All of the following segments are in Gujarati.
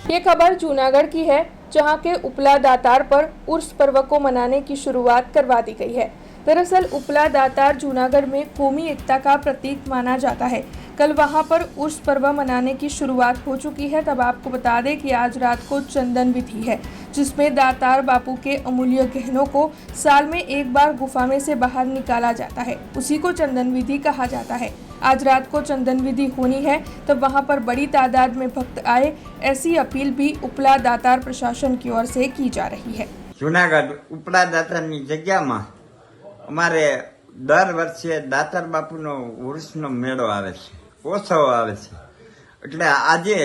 ये खबर जूनागढ़ की है, जहां के उपला दातार पर उर्स पर्व को मनाने की शुरुआत करवा दी गई है। दरअसल उपला दातार जूनागढ़ में कौमी एकता का प्रतीक माना जाता है। कल वहां पर उर्स पर्व मनाने की शुरुआत हो चुकी है। तब आपको बता दें कि आज रात को चंदन विधि है, जिसमें दातार बापू के अमूल्य गहनों को साल में एक बार गुफा में से बाहर निकाला जाता है। उसी को चंदन विधि कहा जाता है। आज रात को चंदन विधि होनी है, तब वहां पर बड़ी तादाद में भक्त आए, ऐसी अपील भी उपला दातार प्रशासन की ओर से की जा रही है। जूनागढ़ उपला दातारनी जग्यामां अमारे दर वर्षे दातार बापूनो उर्सनो मेळो आवे छे, उत्सव आवे छे। એટલે આજે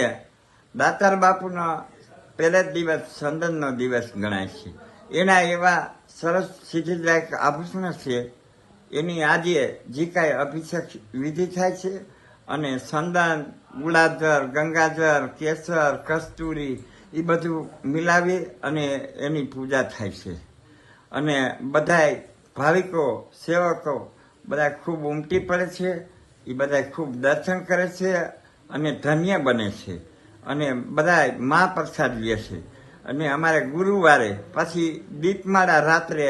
દાતાર બાપુનો પહેલો દિવસ ચંદનનો દિવસ ગણાય છે। એના એવા સરસ સિદ્ધિદાયક આભૂષણ છે, એની આજે જે કાંઈ અભિષેક વિધિ થાય છે અને ચંદન, ગુલાજર, ગંગાજર, કેસર, કસ્તુરી એ બધું મિલાવી અને એની પૂજા થાય છે અને બધાય ભાવિકો સેવકો બધા ખૂબ ઉમટી પડે છે। એ બધા ખૂબ દર્શન કરે છે અને ધન્ય બને છે અને બધા મહાપ્રસાદ લે છે। અને અમારે ગુરુવારે પછી દીપમાળા રાત્રે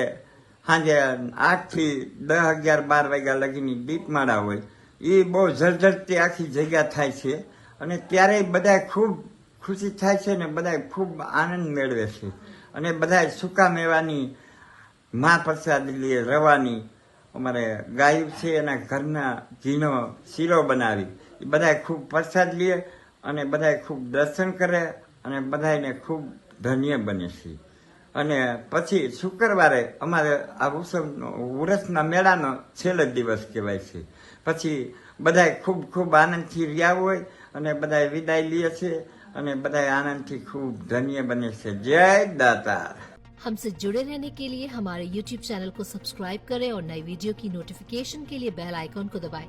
સાંજે 8 થી 10, 11, 12 વાગ્યા લગીની દીપમાળા હોય। એ બહુ ઝરઝરતી આખી જગ્યા થાય છે અને ત્યારે બધા ખૂબ ખુશી થાય છે ને બધા ખૂબ આનંદ મેળવે છે અને બધા સૂકા મેવાની મહાપ્રસાદ લે। રવાની અમારે ગાયું છે એના ઘરના ઘીનો શીરો બનાવી એ બધા ખૂબ પ્રસાદ લે અને બધા ખૂબ દર્શન કરે અને બધાને ખૂબ ધન્ય બને છે। અને પછી શુક્રવારે અમારે આ ઉત્સવનો ઉરસના મેળાનો છેલ્લો દિવસ કહેવાય છે। પછી બધાય ખૂબ ખૂબ આનંદથી રહ્યા હોય અને બધાય વિદાય લે છે અને બધાય આનંદથી ખૂબ ધન્ય બને છે। જય દાતાર। हमसे जुड़े रहने के लिए हमारे YouTube चैनल को सब्सक्राइब करें और नई वीडियो की नोटिफिकेशन के लिए बेल आइकॉन को दबाएं।